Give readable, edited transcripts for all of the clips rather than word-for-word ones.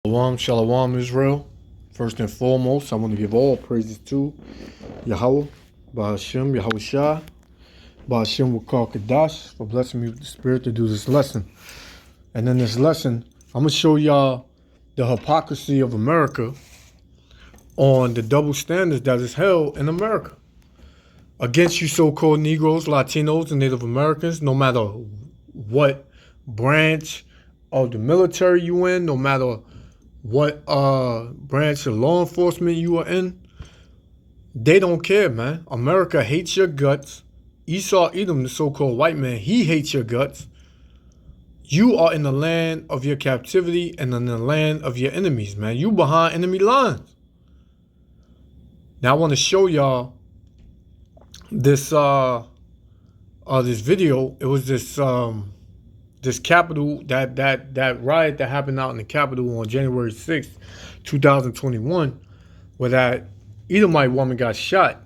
Shalom, shalom, Israel. First and foremost, I want to give all praises to Yahweh, Ba'ashem, Yahushua, Ba'ashem Wakar Kadash, for blessing me with the Spirit to do this lesson. And in this lesson, I'm going to show y'all the hypocrisy of America on the double standards that is held in America against you so-called Negroes, Latinos, and Native Americans, no matter what branch of the military you in, no matter what branch of law enforcement you are in. They don't care, man. America hates your guts. Esau Edom, the so-called white man, he hates your guts. You are in the land of your captivity and in the land of your enemies, man. You behind enemy lines. Now I want to show y'all this this video. It was this Capitol, that riot that happened out in the Capitol on January 6th, 2021, where that Edomite woman got shot.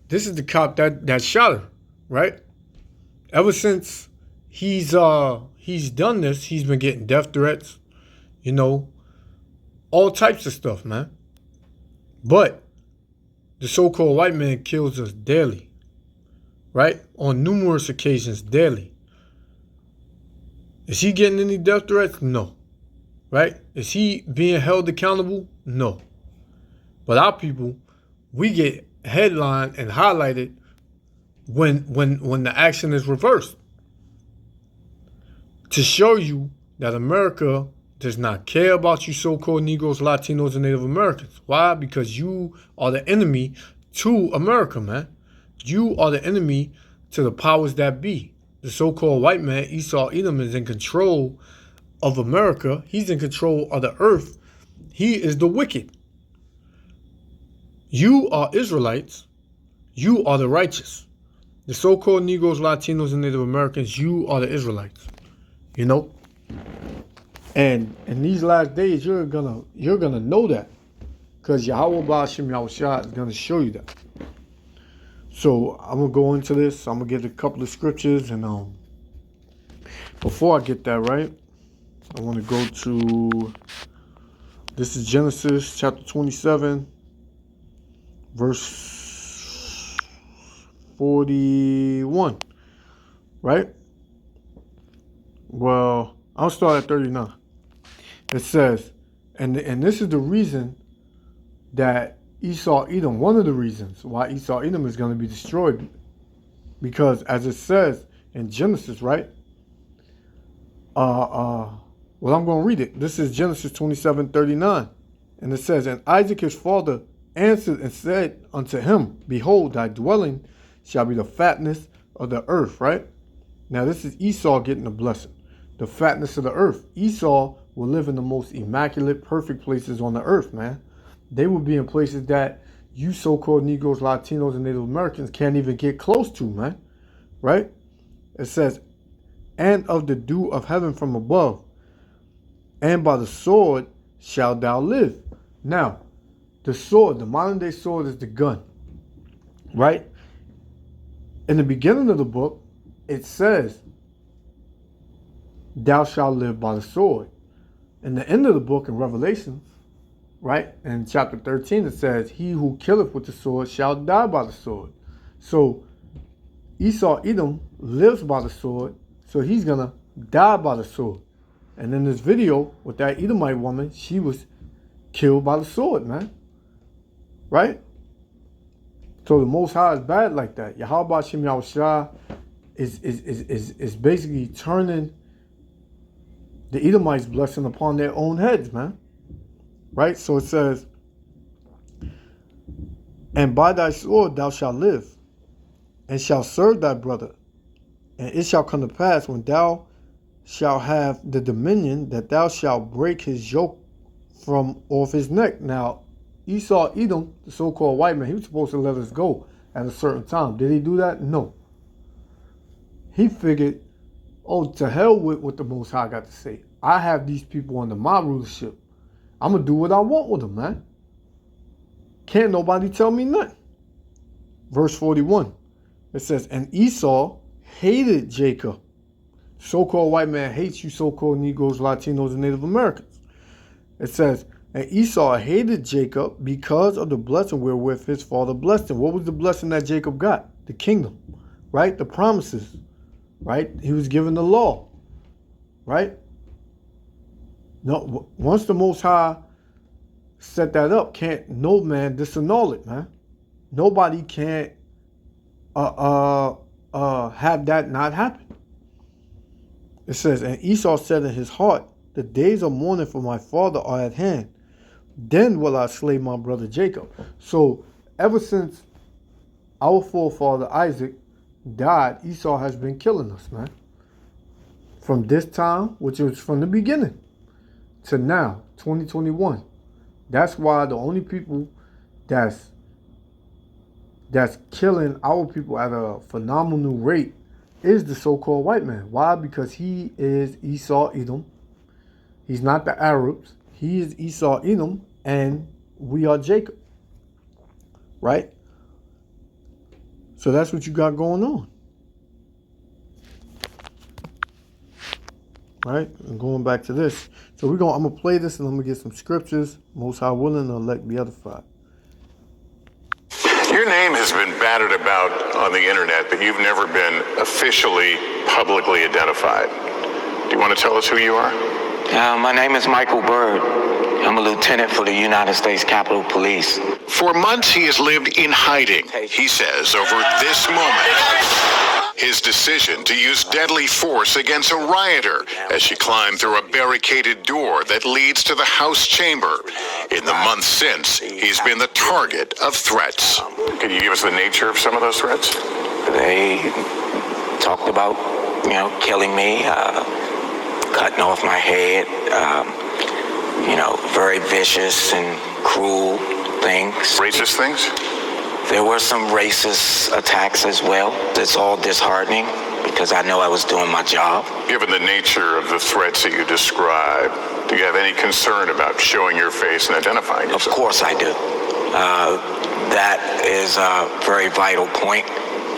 This is the cop that shot her, right? Ever since he's done this, he's been getting death threats, all types of stuff, man. But the so-called white man kills us daily, right? On numerous occasions, daily. Is he getting any death threats? No. Right? Is he being held accountable? No. But our people, we get headlined and highlighted when the action is reversed. To show you that America does not care about you so-called Negroes, Latinos, and Native Americans. Why? Because you are the enemy to America, man. You are the enemy to the powers that be. The so-called white man, Esau Edom, is in control of America. He's in control of the earth. He is the wicked. You are Israelites. You are the righteous. The so-called Negroes, Latinos, and Native Americans, you are the Israelites. And in these last days, you're gonna know that. Because Yahweh Ba'ashem Yahushua is gonna show you that. So I'm gonna go into this. I'm gonna get a couple of scriptures, and before I get that right, I want to go to, this is Genesis chapter 27, verse 41, right? Well, I'll start at 39. It says, and this is the reason that Esau Edom, one of the reasons why Esau Edom is going to be destroyed, because as it says in Genesis, right? Well, I'm going to read it. This is Genesis 27:39, and it says, and Isaac his father answered and said unto him, behold, thy dwelling shall be the fatness of the earth, right? Now this is Esau getting the blessing, the fatness of the earth. Esau will live in the most immaculate, perfect places on the earth, man. They will be in places that you so-called Negroes, Latinos, and Native Americans can't even get close to, man. Right? It says, and of the dew of heaven from above, and by the sword shalt thou live. Now, the sword, the modern day sword, is the gun. Right? In the beginning of the book, it says, thou shalt live by the sword. In the end of the book, in Revelation, right? In chapter 13, it says, he who killeth with the sword shall die by the sword. So Esau Edom lives by the sword, so he's going to die by the sword. And in this video with that Edomite woman, she was killed by the sword, man. Right? So the Most High is bad like that. Yahweh Ba'ashem Yahushua is basically turning the Edomites' blessing upon their own heads, man. Right? So it says, and by thy sword thou shalt live, and shalt serve thy brother. And it shall come to pass, when thou shalt have the dominion, that thou shalt break his yoke from off his neck. Now, Esau Edom, the so-called white man, he was supposed to let us go at a certain time. Did he do that? No. He figured, oh, to hell with what the Most High got to say. I have these people under my rulership. I'm going to do what I want with them, man. Can't nobody tell me nothing. Verse 41. It says, and Esau hated Jacob. So-called white man hates you so-called Negroes, Latinos, and Native Americans. It says, and Esau hated Jacob because of the blessing wherewith his father blessed him. What was the blessing that Jacob got? The kingdom, right? The promises, right? He was given the law, right? No, once the Most High set that up, can't no man disannul it, man. Nobody can't have that not happen. It says, and Esau said in his heart, the days of mourning for my father are at hand. Then will I slay my brother Jacob. So ever since our forefather Isaac died, Esau has been killing us, man. From this time, which was from the beginning, to now, 2021. That's why the only people that's killing our people at a phenomenal rate is the so-called white man. Why? Because he is Esau Edom. He's not the Arabs. He is Esau Edom, and we are Jacob. Right? So that's what you got going on. Right? And going back to this. So I'm gonna play this and I'm gonna get some scriptures. Most High willing, and elect be edified. Your name has been battered about on the internet, but you've never been officially, publicly identified. Do you want to tell us who you are? My name is Michael Byrd. I'm a lieutenant for the United States Capitol Police. For months, he has lived in hiding. He says over this moment, his decision to use deadly force against a rioter as she climbed through a barricaded door that leads to the House chamber. In the months since, he's been the target of threats. Can you give us the nature of some of those threats? They talked about, killing me, cutting off my head, very vicious and cruel things. Racist things? There were some racist attacks as well. It's all disheartening because I know I was doing my job. Given the nature of the threats that you describe, do you have any concern about showing your face and identifying yourself? Of course I do. That is a very vital point,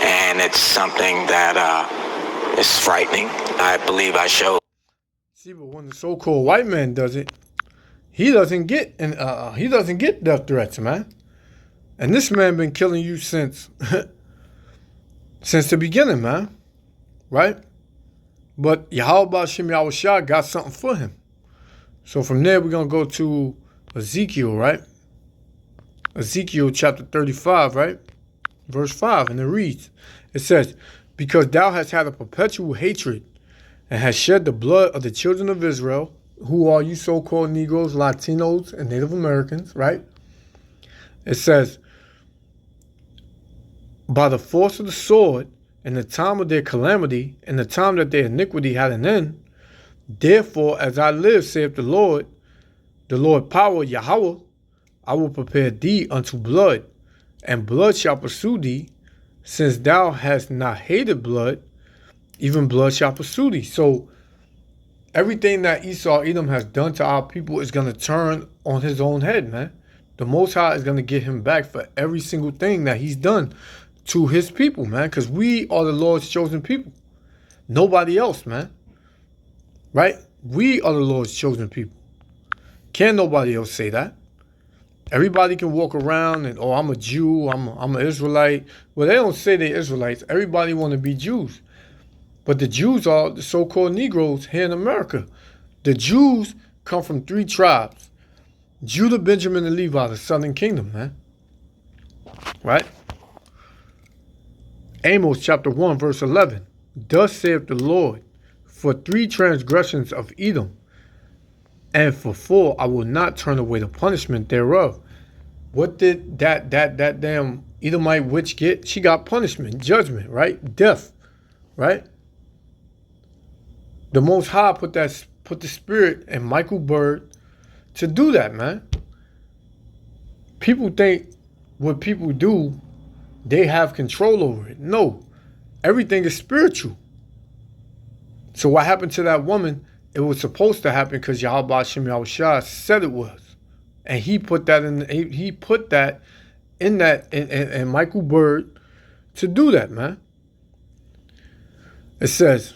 and it's something that is frightening. I believe I showed. See, but when the so-called white man does it, he doesn't get death threats, man. And this man been killing you since the beginning, man. Right? But Yahweh Shem Yahushua got something for him. So from there, we're going to go to Ezekiel, right? Ezekiel chapter 35, right? Verse 5, and it reads, it says, because thou hast had a perpetual hatred and hast shed the blood of the children of Israel, who are you so-called Negroes, Latinos, and Native Americans, right? It says, by the force of the sword, in the time of their calamity, in the time that their iniquity had an end, therefore, as I live, saith the Lord power, Yahweh, I will prepare thee unto blood, and blood shall pursue thee, since thou hast not hated blood, even blood shall pursue thee. So everything that Esau Edom has done to our people is going to turn on his own head, man. The Most High is going to get him back for every single thing that he's done to his people, man, because we are the Lord's chosen people. Nobody else, man. Right? We are the Lord's chosen people. Can't nobody else say that. Everybody can walk around and, oh, I'm a Jew, I'm an Israelite. Well, they don't say they're Israelites. Everybody want to be Jews. But the Jews are the so-called Negroes here in America. The Jews come from 3 tribes. Judah, Benjamin, and Levi, the southern kingdom, man. Right? Amos chapter 1, verse 11. Thus saith the Lord, for 3 transgressions of Edom, and for 4 I will not turn away the punishment thereof. What did that damn Edomite witch get? She got punishment, judgment, right? Death, right? The Most High put the spirit in Michael Byrd to do that, man. People think what people do, they have control over it. No, everything is spiritual. So what happened to that woman, it was supposed to happen because Yahweh Shem Yahushua said it was. And he put that in Michael Byrd to do that, man. It says,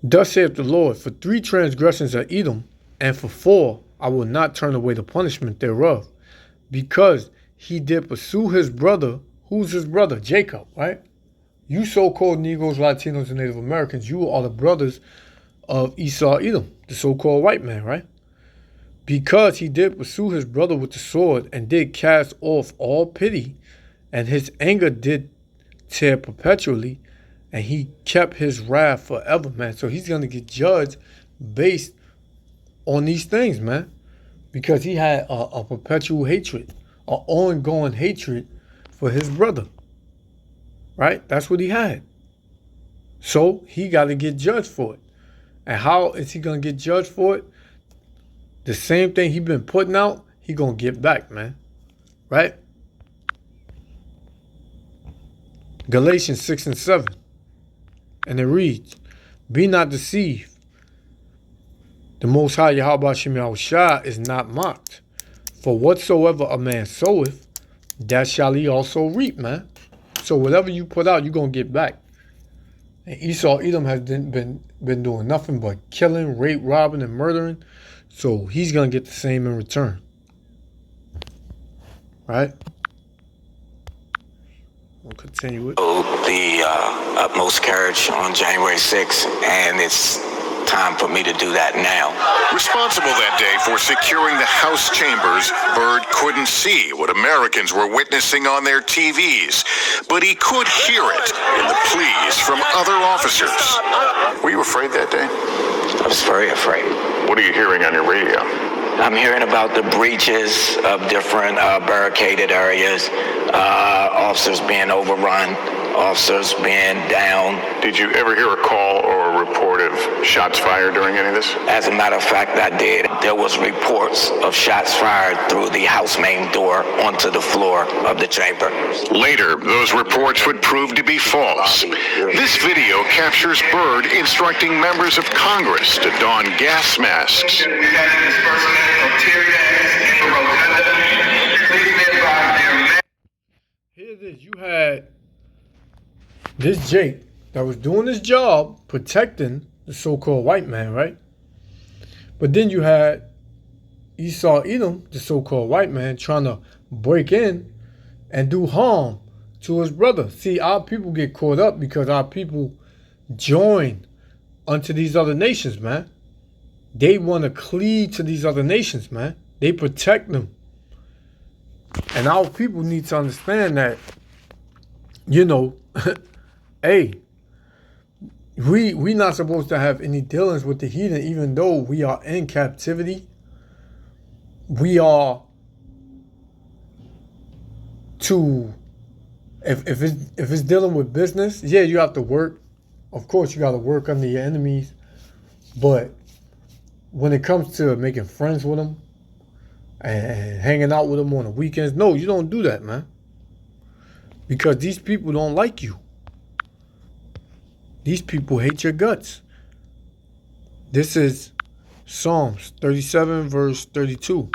thus saith the Lord, for 3 transgressions of Edom, And for 4, I will not turn away the punishment thereof, because he did pursue his brother. Who's his brother? Jacob, right? You so-called Negroes, Latinos, and Native Americans, you are the brothers of Esau, Edom, the so-called white man, right? Because he did pursue his brother with the sword and did cast off all pity, and his anger did tear perpetually, and he kept his wrath forever, man. So he's going to get judged based on these things, man, because he had a perpetual hatred, an ongoing hatred for his brother, right? That's what he had. So he got to get judged for it. And how is he going to get judged for it? The same thing he been putting out, he going to get back, man, right? Galatians 6 and 7. And it reads, be not deceived. The Most High Yahweh Shem Yahushua is not mocked. For whatsoever a man soweth, that shall he also reap, man. So whatever you put out, you're going to get back. And Esau, Edom has been doing nothing but killing, rape, robbing, and murdering. So he's going to get the same in return. Right? We'll continue it. The utmost courage on January 6th, and it's time for me to do that now. Responsible that day for securing the House chambers, Byrd couldn't see what Americans were witnessing on their TVs, but he could hear it in the pleas from other officers. Were you afraid that day? I was very afraid. What are you hearing on your radio? I'm hearing about the breaches of different barricaded areas, officers being overrun, officers being down. Did you ever hear a call or a report of shots fired during any of this? As a matter of fact, I did. There was reports of shots fired through the house main door onto the floor of the chamber. Later, those reports would prove to be false. This video captures Byrd instructing members of Congress to don gas masks. Here it is. You had this Jake that was doing his job protecting the so-called white man, right? But then you had Esau Edom, the so-called white man, trying to break in and do harm to his brother. See, our people get caught up because our people join unto these other nations, man. They want to cleave to these other nations, man. They protect them. And our people need to understand that, you know, hey, we not supposed to have any dealings with the heathen, even though we are in captivity. We are to, if it's dealing with business, yeah, you have to work. Of course, you got to work under your enemies. But when it comes to making friends with them and hanging out with them on the weekends, no, you don't do that, man. Because these people don't like you. These people hate your guts. This is Psalms 37, verse 32.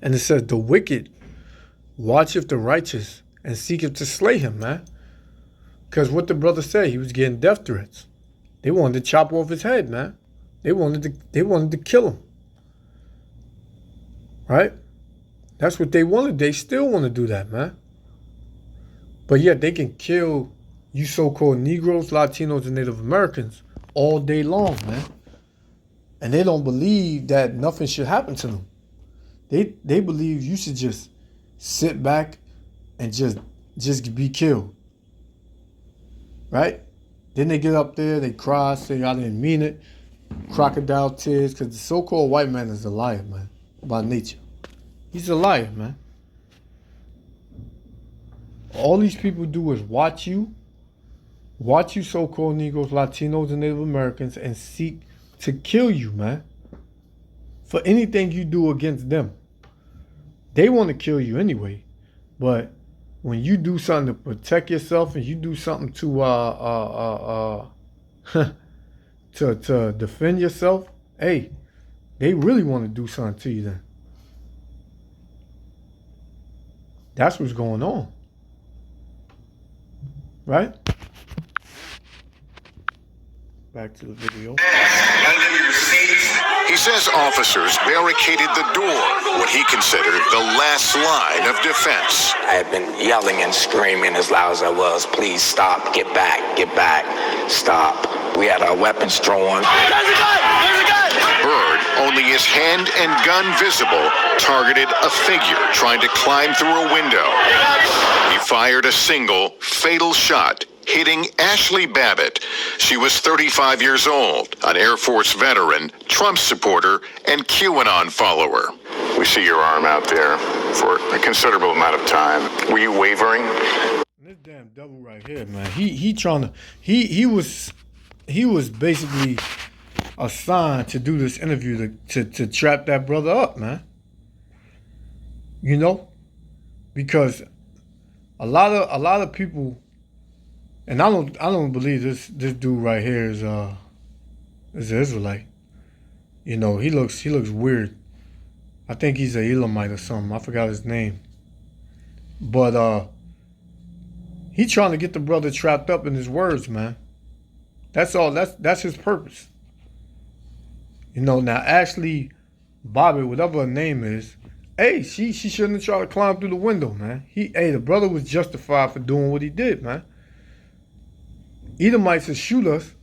And it says, the wicked watcheth the righteous and seeketh to slay him, man. Because what the brother said, he was getting death threats. They wanted to chop off his head, man. They wanted to kill him. Right? That's what they wanted. They still want to do that, man. But yet they can kill you so-called Negroes, Latinos, and Native Americans all day long, man. And they don't believe that nothing should happen to them. They believe you should just sit back and just be killed. Right? Then they get up there, they cry, say, I didn't mean it. Crocodile tears, because the so-called white man is a liar, man, by nature. He's a liar, man. All these people do is watch you so-called Negroes, Latinos, and Native Americans, and seek to kill you, man. For anything you do against them. They want to kill you anyway. But when you do something to protect yourself and you do something to defend yourself, hey, they really want to do something to you then. That's what's going on. Right? Back to the video. Under your seats, He says officers barricaded the door, what he considered the last line of defense. I had been yelling and screaming as loud as I was, please stop, get back, stop. We had our weapons drawn. There's a gun! There's a gun! Bird, only his hand and gun visible, targeted a figure trying to climb through a window. He fired a single, fatal shot, hitting Ashley Babbitt. She was 35 years old, an Air Force veteran, Trump supporter, and QAnon follower. We see your arm out there for a considerable amount of time. Were you wavering? This damn devil right here, man. He was basically assigned to do this interview to trap that brother up, man. You know? Because a lot of people, and I don't believe this dude right here is an Israelite. You know, he looks weird. I think he's an Elamite or something. I forgot his name. But he trying to get the brother trapped up in his words, man. That's all. That's his purpose. You know, now Ashley Bobbitt, whatever her name is, hey, she shouldn't have tried to climb through the window, man. The brother was justified for doing what he did, man. Edomites will shoot us,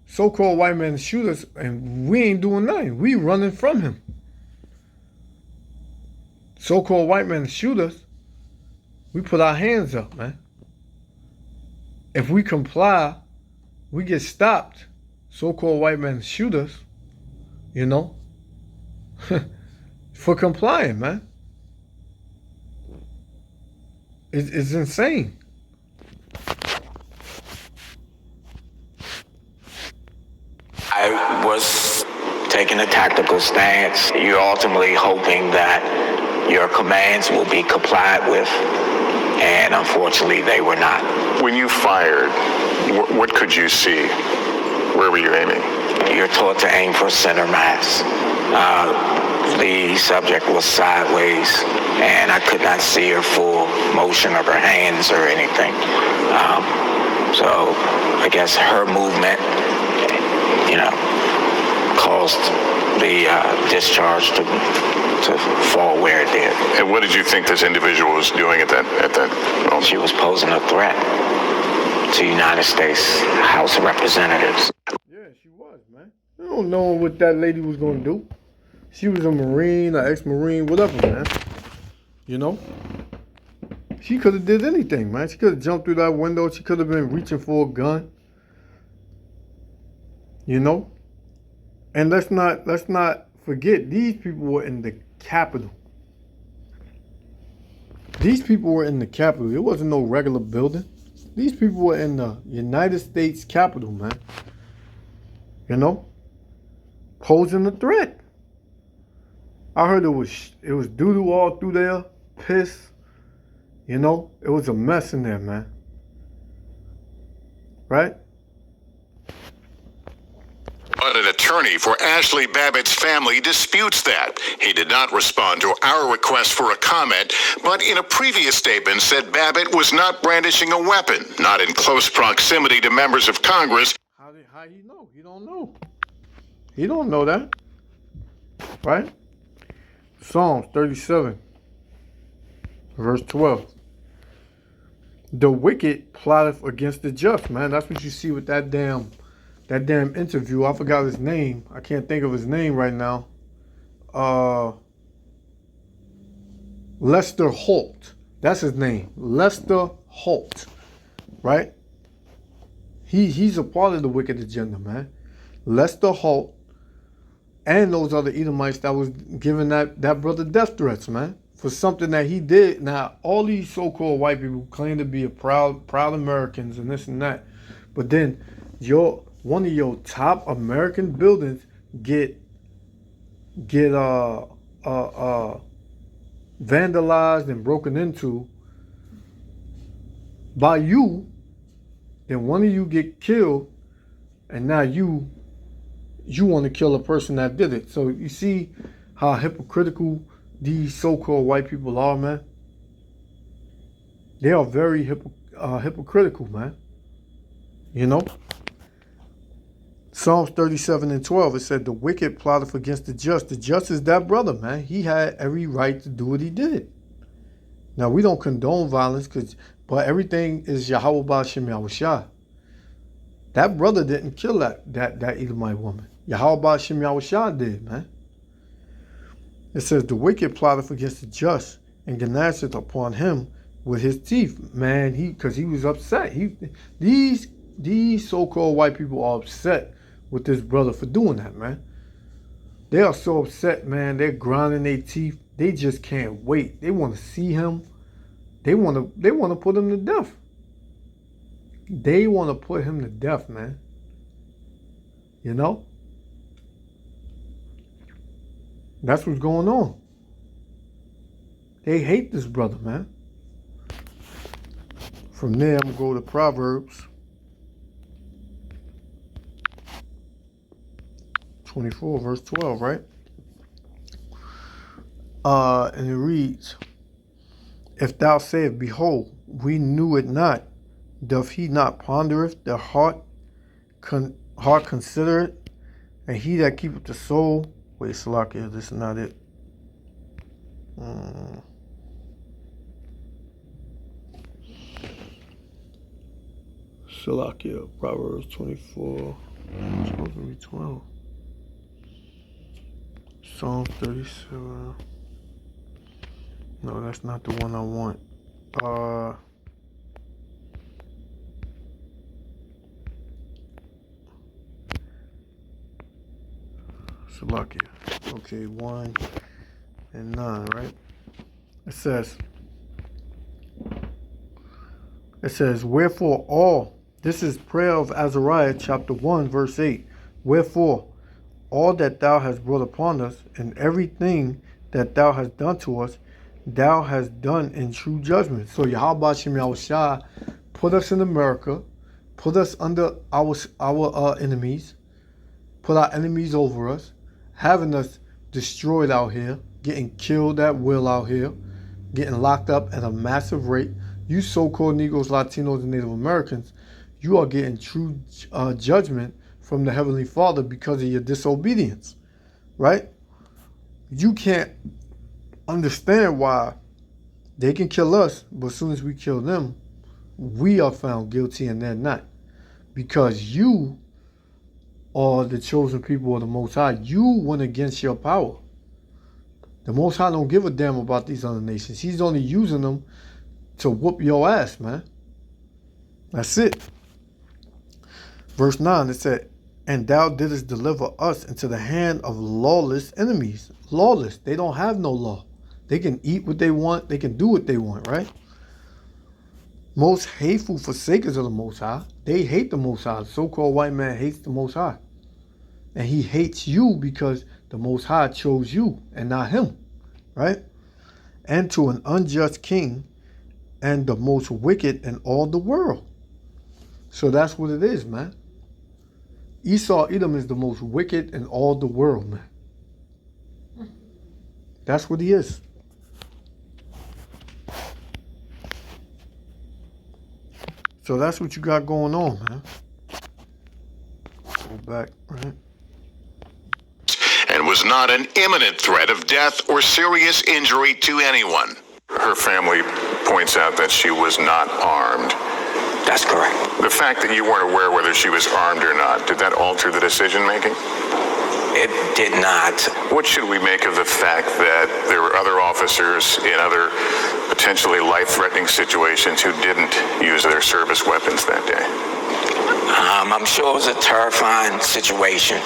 so-called white men shoot us, and we ain't doing nothing. We running from him. So-called white men shoot us, we put our hands up, man. If we comply, we get stopped. So-called white men shoot us, you know, for complying, man. It's insane. I was taking a tactical stance. You're ultimately hoping that your commands will be complied with, and unfortunately they were not. When you fired, what could you see? Where were you aiming? You're taught to aim for center mass. The subject was sideways, and I could not see her full motion of her hands or anything. So I guess her movement, you know, caused the discharge to fall where it did. And what did you think this individual was doing at that moment? She was posing a threat to United States House of Representatives. Yeah, she was, man. I don't know what that lady was going to do. She was a Marine, an ex-Marine, whatever, man. You know? She could have did anything, man. She could have jumped through that window. She could have been reaching for a gun. You know? And let's not forget, these people were in the Capitol. These people were in the Capitol. It wasn't no regular building. These people were in the United States Capitol, man. You know? Posing a threat. I heard it was doo-doo all through there. Piss. You know? It was a mess in there, man. Right? But an attorney for Ashley Babbitt's family disputes that. He did not respond to our request for a comment, but in a previous statement said Babbitt was not brandishing a weapon, not in close proximity to members of Congress. How he know? He don't know. He don't know that. Right? Psalms 37, verse 12. The wicked plotteth against the just, man. That's what you see with that damn interview. I forgot his name. I can't think of his name right now. Lester Holt. That's his name. Lester Holt. Right? He's a part of the wicked agenda, man. Lester Holt and those other Edomites that was giving that brother death threats, man, for something that he did. Now, all these so-called white people claim to be a proud Americans and this and that, but then one of your top American buildings get vandalized and broken into by you, then one of you get killed, and now you want to kill a person that did it. So you see how hypocritical these so-called white people are, man. They are very hypocritical, man. You know? Psalms 37 and 12, it said, the wicked plotteth against the just. The just is that brother, man. He had every right to do what he did. Now, we don't condone violence, but everything is Yahweh Ba'ashem Yahushua. That brother didn't kill that Edomite woman. Yahweh Ba'ashem Yahushua did, man. It says, the wicked plotteth against the just, and gnasheth upon him with his teeth. Man, because he was upset. These so-called white people are upset with this brother for doing that, man. They are so upset, man. They're grinding their teeth. They just can't wait. They want to see him. They want to put him to death. They want to put him to death, man. You know? That's what's going on. They hate this brother, man. From there, I'm going to go to Proverbs 24, verse 12, right? And it reads, if thou sayest, behold, we knew it not, doth he not pondereth the heart consider it, and he that keepeth the soul, wait, Salakia, this is not it. Salakia, Proverbs 24, it's supposed to be 12. Psalm 37. No, that's not the one I want. Salakia. Okay, 1 and 9, right? It says, wherefore all, this is prayer of Azariah, chapter 1, verse 8. Wherefore, all that thou hast brought upon us, and everything that thou hast done to us, thou hast done in true judgment. So Yahweh Ba'ashem Yahushua put us in America, put us under our enemies, put our enemies over us, having us destroyed out here, getting killed at will out here, getting locked up at a massive rate. You so-called Negroes, Latinos, and Native Americans, you are getting true judgment from the Heavenly Father because of your disobedience, right? You can't understand why they can kill us, but as soon as we kill them, we are found guilty and they're not. Because you are the chosen people of the Most High. You went against your power. The Most High don't give a damn about these other nations. He's only using them to whoop your ass, man. That's it. Verse 9, it said, and thou didst deliver us into the hand of lawless enemies. Lawless. They don't have no law. They can eat what they want. They can do what they want, right? Most hateful forsakers of the Most High. They hate the Most High. The so-called white man hates the Most High. And he hates you because the Most High chose you and not him, right? And to an unjust king and the most wicked in all the world. So that's what it is, man. Esau Edom is the most wicked in all the world, man. That's what he is. So that's what you got going on, man. Go back, right? And was not an imminent threat of death or serious injury to anyone. Her family points out that she was not armed. That's correct. The fact that you weren't aware whether she was armed or not, did that alter the decision making? It did not. What should we make of the fact that there were other officers in other potentially life-threatening situations who didn't use their service weapons that day? I'm sure it was a terrifying situation.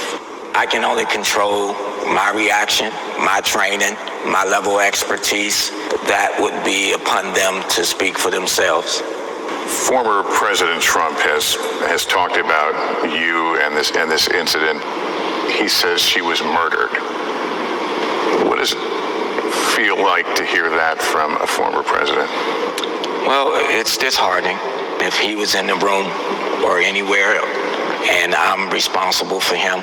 I can only control my reaction, my training, my level of expertise. That would be upon them to speak for themselves. Former President Trump has talked about you and this incident. He says she was murdered. What does it feel like to hear that from a former president? Well, it's disheartening. If he was in the room or anywhere and I'm responsible for him,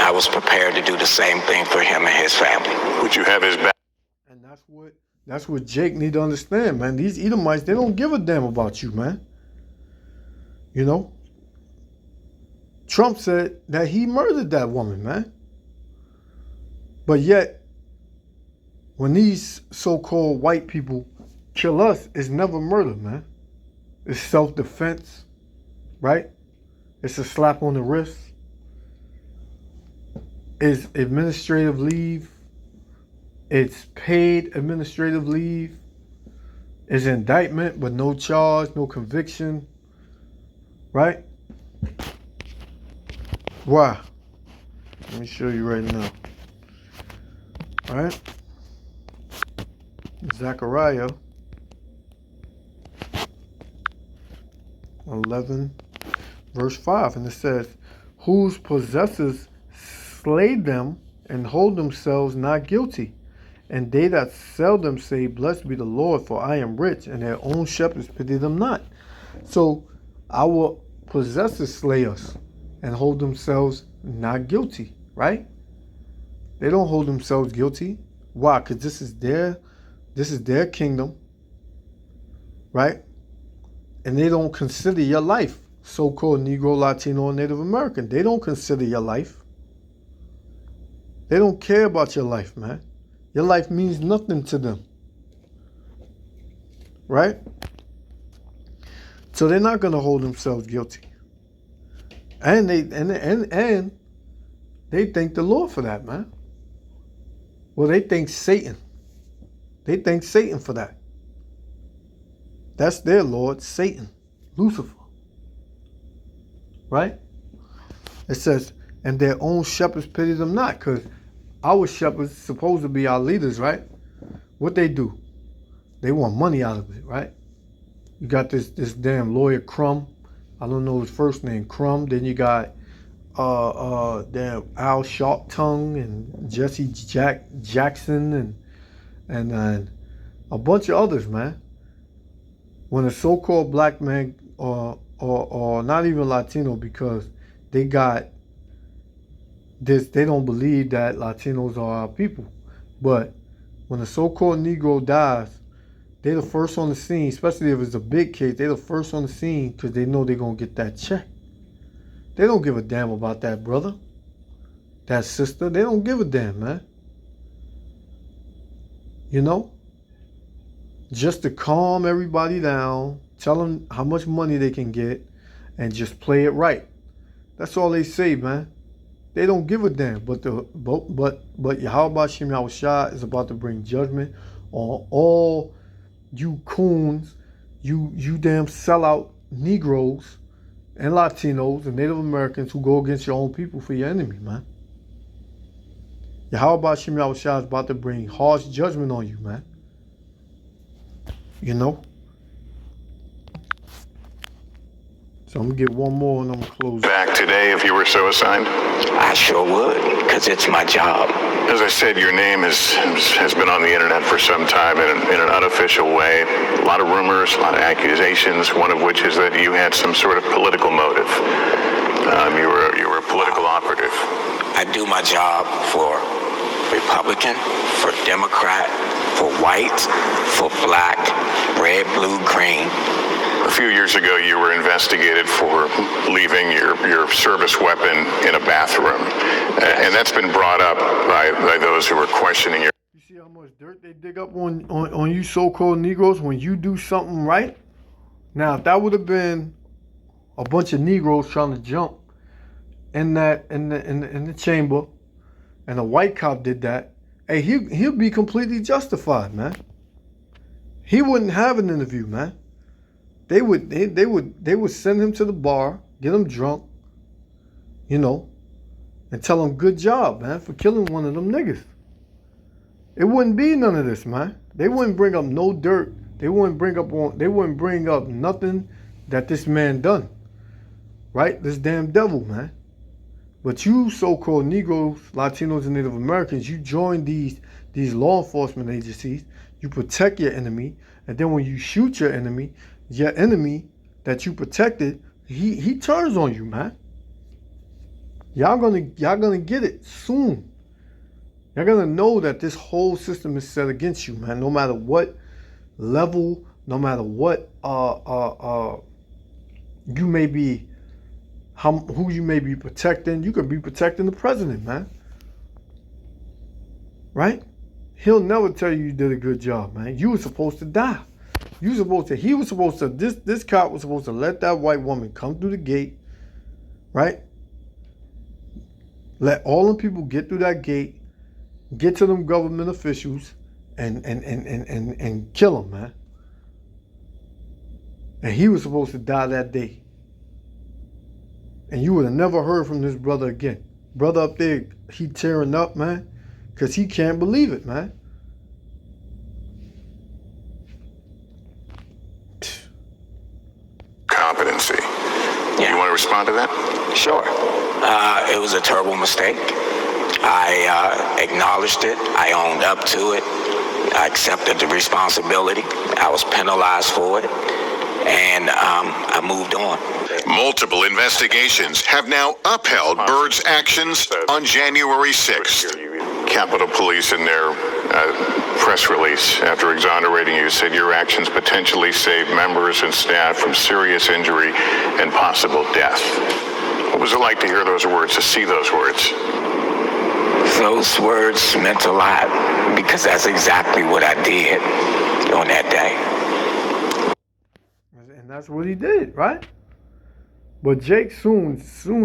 I was prepared to do the same thing for him and his family. Would you have his back? And that's what Jake need to understand, man. These Edomites, they don't give a damn about you, man. You know? Trump said that he murdered that woman, man. But yet, when these so-called white people kill us, it's never murder, man. It's self-defense, right? It's a slap on the wrist. It's administrative leave. It's paid administrative leave. It's indictment, but no charge, no conviction, right? Why? Let me show you right now. All right? Zechariah 11, verse 5, and it says, whose possessors slay them and hold themselves not guilty. And they that sell them say, blessed be the Lord, for I am rich, and their own shepherds pity them not. So our possessors slay us and hold themselves not guilty, right? They don't hold themselves guilty. Why? Because this is their kingdom, right? And they don't consider your life. So-called Negro, Latino, and Native American. They don't consider your life. They don't care about your life, man. Your life means nothing to them. Right? So they're not going to hold themselves guilty. And they thank the Lord for that, man. Well, they thank Satan. They thank Satan for that. That's their Lord, Satan, Lucifer. Right? It says, and their own shepherds pity them not, because our shepherds supposed to be our leaders, right? What they do? They want money out of it, right? You got this damn lawyer Crumb. I don't know his first name, Crumb. Then you got damn Al Sharptongue and Jesse Jackson and a bunch of others, man. When a so-called black man or not even Latino, because they got this, they don't believe that Latinos are our people. But when a so-called Negro dies, they're the first on the scene, especially if it's a big case, they're the first on the scene because they know they're going to get that check. They don't give a damn about that brother, that sister. They don't give a damn, man. You know? Just to calm everybody down, tell them how much money they can get, and just play it right. That's all they say, man. They don't give a damn. But Yahweh Shem Yahushua is about to bring judgment on all you coons, you damn sellout Negroes and Latinos and Native Americans who go against your own people for your enemy, man. Yahweh Shem Yahushua is about to bring harsh judgment on you, man. You know? So I'm going to get one more and I'm going to close. Back today if you were so assigned? I sure would, because it's my job. As I said, your name has been on the internet for some time in an unofficial way. A lot of rumors, a lot of accusations, one of which is that you had some sort of political motive. You were a political operative. I do my job for Republican, for Democrat, for white, for black, red, blue, green. A few years ago, you were investigated for leaving your service weapon in a bathroom. And that's been brought up by those who are questioning your... You see how much dirt they dig up on you so-called Negroes when you do something right? Now, if that would have been a bunch of Negroes trying to jump in the chamber, and a white cop did that, hey, he'll be completely justified, man. He wouldn't have an interview, man. They would send him to the bar, get him drunk, you know, and tell him good job, man, for killing one of them niggas. It wouldn't be none of this, man. They wouldn't bring up no dirt. They wouldn't bring up nothing that this man done. Right? This damn devil, man. But you so-called Negroes, Latinos, and Native Americans, you join these law enforcement agencies, you protect your enemy, and then when you shoot your enemy that you protected, he turns on you, man. Y'all gonna get it soon. You're gonna know that this whole system is set against you, man. No matter what level, no matter what you may be who you may be protecting. You could be protecting the president, man. Right? He'll never tell you did a good job, man. You were supposed to die. He was supposed to, this cop was supposed to let that white woman come through the gate, right? Let all them people get through that gate, get to them government officials, and kill them, man. And he was supposed to die that day. And you would have never heard from this brother again. Brother up there, he tearing up, man, because he can't believe it, man. Competency. Yeah. You want to respond to that? Sure. It was a terrible mistake. I acknowledged it. I owned up to it. I accepted the responsibility. I was penalized for it. And I moved on. Multiple investigations have now upheld Byrd's actions on January 6th. Capitol Police, in their press release after exonerating you, said your actions potentially saved members and staff from serious injury and possible death. What was it like to hear those words, to see those words? Those words meant a lot because that's exactly what I did on that day. And that's what he did, right? But Jake soon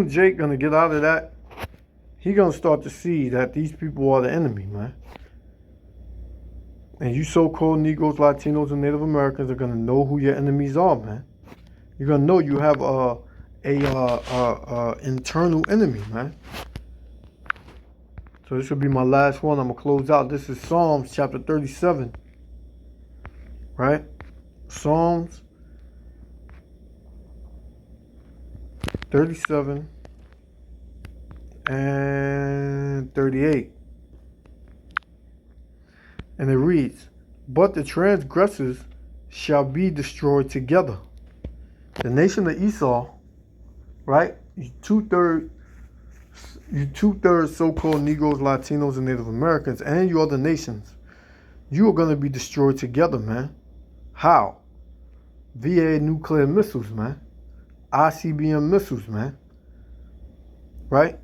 Jake gonna get out of that. He gonna start to see that these people are the enemy, man. And you so-called Negroes, Latinos, and Native Americans are gonna know who your enemies are, man. You're gonna know you have a internal enemy, man. So this will be my last one. I'm gonna close out. This is Psalms chapter 37, right? Psalms 37 and 38. And it reads, but the transgressors shall be destroyed together. The nation of Esau, right? You two-thirds so-called Negroes, Latinos, and Native Americans, and you other nations, you are going to be destroyed together, man. How? Via nuclear missiles, man. ICBM missiles, man. Right?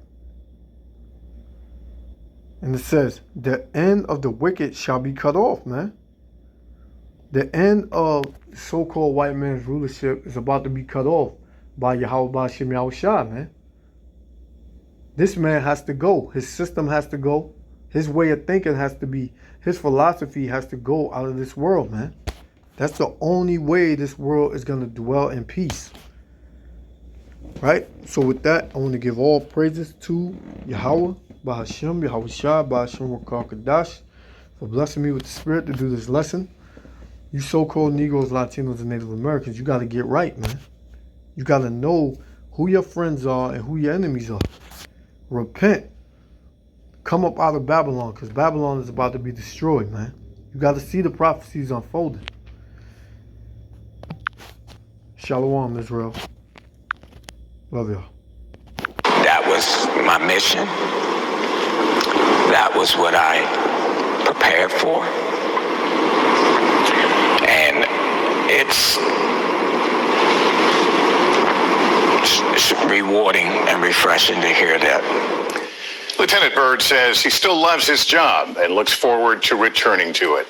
And it says, the end of the wicked shall be cut off, man. The end of so-called white man's rulership is about to be cut off by Yahweh Ba'Shem Yahushua, man. This man has to go. His system has to go. His way of thinking has to be, his philosophy has to go out of this world, man. That's the only way this world is going to dwell in peace. Right? So with that, I want to give all praises to Yahweh, Ba'Hashem, Yahushua, Ba'Hashem Wakar for blessing me with the spirit to do this lesson. You so-called Negroes, Latinos, and Native Americans, you got to get right, man. You got to know who your friends are and who your enemies are. Repent. Come up out of Babylon, because Babylon is about to be destroyed, man. You got to see the prophecies unfolding. Shalom, Israel. Love y'all. That was my mission. That was what I prepared for. And it's rewarding and refreshing to hear that. Lieutenant Byrd says he still loves his job and looks forward to returning to it.